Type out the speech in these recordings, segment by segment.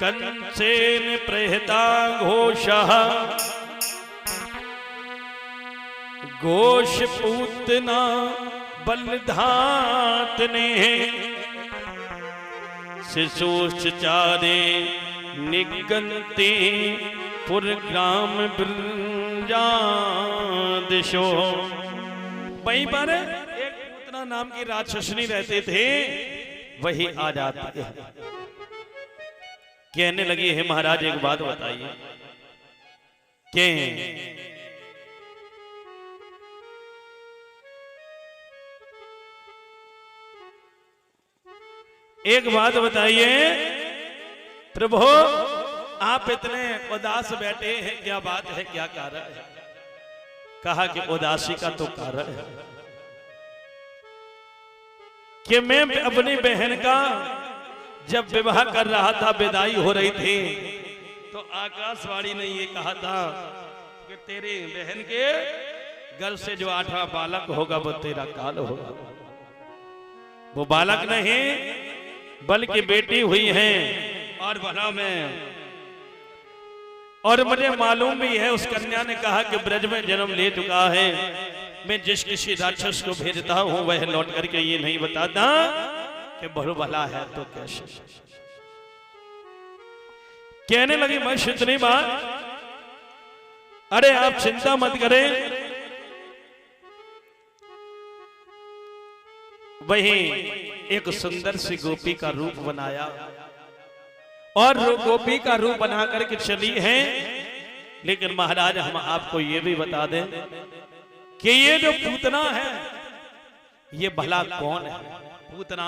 कंसेन प्रहता घोषः घोष पूतना बलधातने शिशुश्चारे निगंते पुरग्राम ब्रजादिशो। वहीं पर एक पूतना नाम की राक्षसनी रहते थे, वही आ जाती है। कहने लगी है महाराज एक बात बताइए कि एक बात बताइए प्रभु, आप इतने उदास बैठे हैं, क्या बात है, क्या कारण है? कहा कि उदासी का तो कारण है कि मैं अपनी बहन का जब विवाह कर रहा था, विदाई हो रही थी, तो आकाशवाणी ने ये कहा था कि तेरी बहन के घर से जो 8वां बालक होगा वो तेरा काल होगा। वो बालक नहीं बल्कि बेटी हुई है। और भला में, और मुझे मालूम भी है उस कन्या ने कहा कि ब्रज में जन्म ले चुका है। मैं जिस किसी राक्षस को भेजता हूं वह लौट करके ये नहीं बताता कि बहु भला है तो कैसे। कहने लगी मैं इतनी बात, अरे आप चिंता मत करें, वही एक सुंदर सी गोपी का रूप बनाया और गोपी का रूप बना करके चली है। लेकिन महाराज हम आपको ये भी बता दें कि ये जो पूतना है ये भला कौन है? पूतना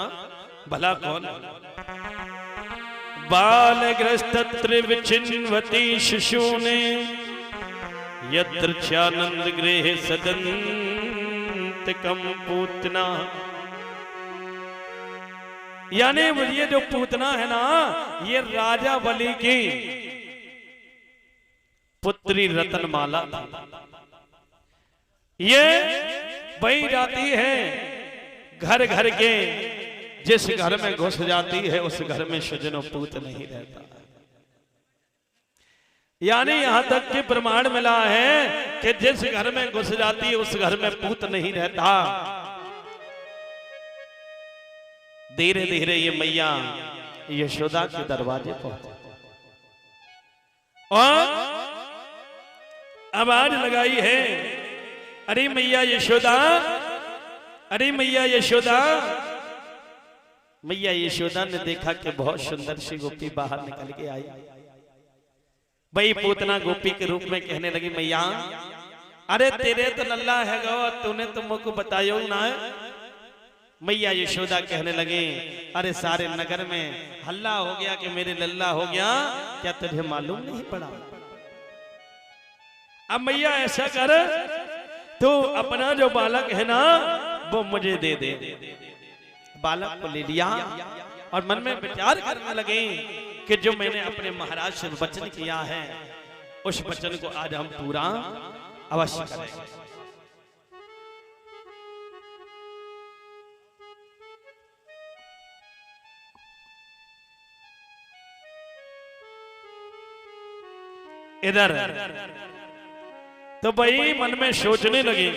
भला कौन है? बालग्रस्त विचिन्वती शिशु ने यत्रचानंद गृह सदंतकम पूतना। यानी ये जो पूतना है ना, ये राजा बलि की पुत्री रतनमाला थी। ये वही जाती है घर घर के, जिस घर में घुस जाती है उस घर में सुजनो पूत नहीं रहता। यानी यहां तक कि प्रमाण मिला है कि जिस घर में घुस जाती है उस घर में पूत नहीं रहता। धीरे धीरे ये मैया यशोदा के दरवाजे पहुंचे और आवाज लगाई है, अरे मैया यशोदा, अरे मैया यशोदा। मैया यशोदा ने देखा कि बहुत सुंदर सी गोपी बाहर निकल के आई। वही पूतना गोपी के रूप में कहने लगी, मैया अरे तेरे तो लल्ला है गो, तूने तो मुझको बतायो ना। मैया यशोदा कहने लगे, अरे सारे नगर में हल्ला हो गया कि मेरे लल्ला हो गया, क्या तुझे मालूम नहीं पड़ा? अब मैया ऐसा कर, तू अपना जो बालक है ना वो मुझे दे दे। बालक को ले लिया और मन में विचार करने लगे कि जो मैंने अपने महाराज से वचन किया है उस वचन को आज हम पूरा अवश्य करेंगे। इधर तो भाई मन में सोचने लगे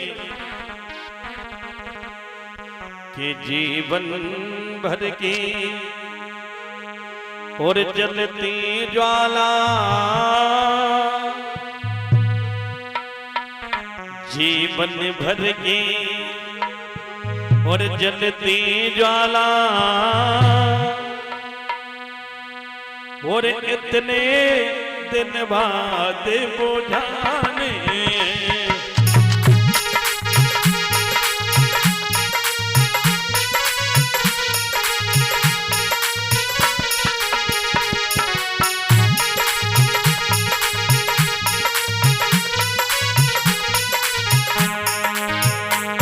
कि जीवन भर की और जलती ज्वाला, जीवन भर की और जलती ज्वाला, और इतने दिन बाद बुझाने।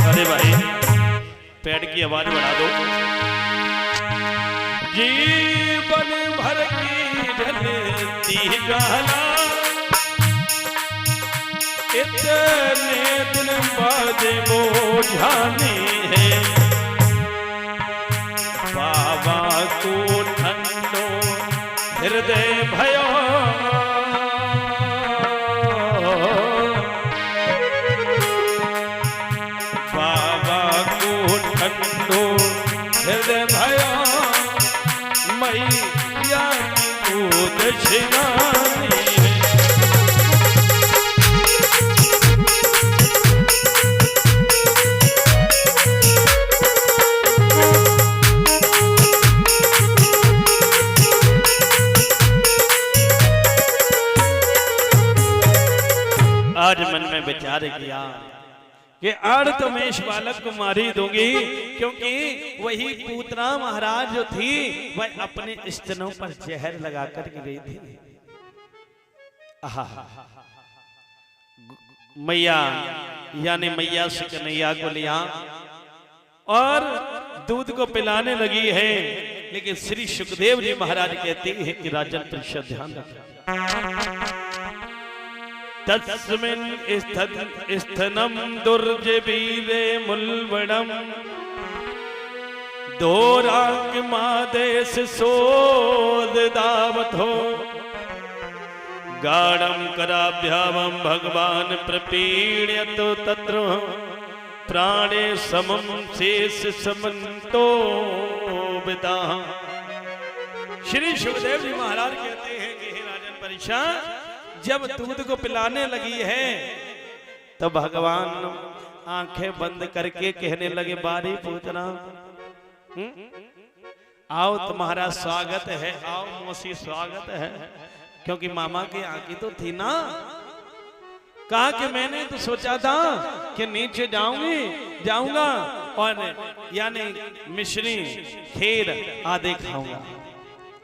अरे भाई पैड की आवाज बढ़ा दो। जीवन भर की जलती ज्वाला, इतने दिन बाद बुझानी है। बाबा को ठंडो हृदय भयो बाबा को ठंडो हृदय भयो मैया को दक्षिणा आज मन में विचार किया कि आज तो मैं इस बालक को मार ही दूंगी, क्योंकि वही पूतना महाराज जो थी वह अपने स्तनों पर जहर लगाकर गिरी थी। मैया यानी मैया से कन्हैया को लिया और दूध को पिलाने लगी है, लेकिन श्री सुखदेव जी महाराज कहते हैं कि राजन परिषद ध्यान रखना। तस्मिन् स्थनम दुर्जबीरे मुल्वणम दोरांग मादेश सोदावथो गाढ़ं कराभ्यामं भगवान प्रपीड्यतो तत्र प्राणे समं शेष समन्तो विदा। श्री सुखदेव जी महाराज कहते हैं कि हे राजन परीक्षित, जब दूध को पिलाने लगी है तो भगवान आंखें बंद करके कहने लगे, बारी पूतना आओ तुम्हारा स्वागत है, आओ मौसी स्वागत है, क्योंकि मामा की आंखें तो थी ना। कहा कि मैंने तो सोचा था कि नीचे जाऊंगा और यानी मिश्री खीर आदि खाऊंगा,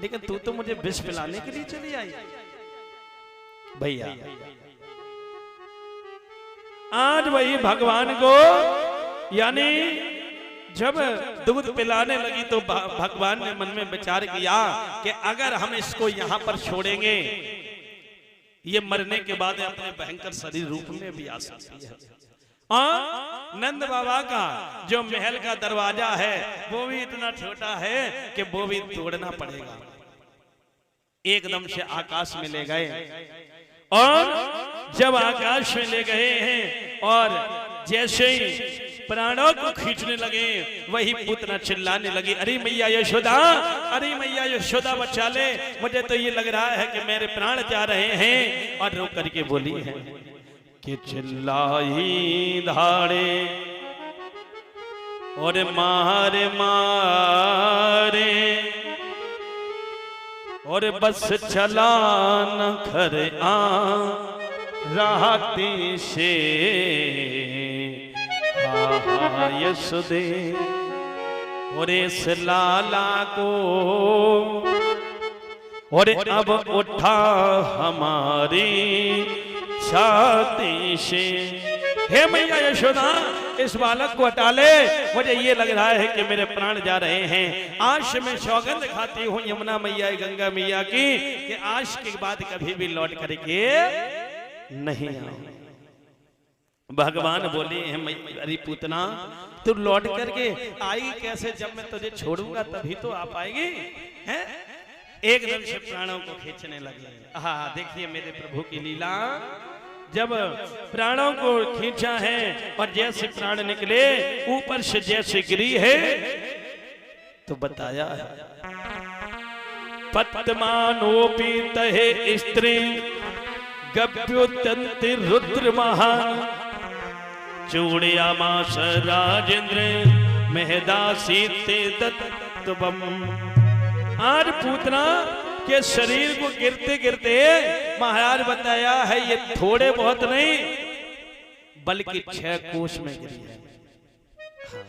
लेकिन तू तो मुझे विष पिलाने के लिए चली आई। भैया आज वही भगवान को यानी जब दूध पिलाने लगी तो भगवान ने मन में विचार किया कि अगर हम इसको यहाँ पर छोड़ेंगे, ये मरने के बाद अपने भयंकर शरीर रूप में भी आ सकती है। और नंद बाबा का जो महल का दरवाजा है वो भी इतना छोटा है कि वो भी तोड़ना पड़ेगा। एकदम से आकाश में ले गए और जब आकाश में ले गए हैं और जैसे ही प्राणों को खींचने लगे, वही पुतना चिल्लाने लगी, अरे मैया यशोदा, अरे मैया यशोदा बचा ले, मुझे तो ये लग रहा है कि मेरे प्राण जा रहे हैं। और रो करके बोली है कि चिल्लाई धाड़े और मारे मारे और बस चला न खर आ राहती से यशोदे और इस लाला को और अब उठा हमारी छाती से। हे मैया यशोदा, इस बालक को हटा ले, मुझे ये लग रहा है कि मेरे प्राण जा रहे हैं। आज मैं सौगंध खाती हूँ यमुना मैया गंगा मैया की कि आज के बाद कभी भी लौट करके नहीं आऊंगा। भगवान बोले हैं, अरे पूतना तू लौट करके आई कैसे, जब मैं तुझे छोड़ूंगा तभी तो आ पाएगी। हैं? एकदम से प्राणों को खींचने लगे। हाँ देखिए मेरे प्रभु की लीला, जब प्राणों को खींचा है और जैसे प्राण निकले ऊपर से जैसे गिरी है तो बताया पद्मानोपी तहे स्त्री गभ्योत्यंति रुद्र महान चूड़यामास राजेंद्र मेहदासी ते दत्तवम। आज पूतना के शरीर को गिरते गिरते महाराज बताया है ये थोड़े बहुत नहीं बल्कि 6 कोष में गिरी है। हाँ।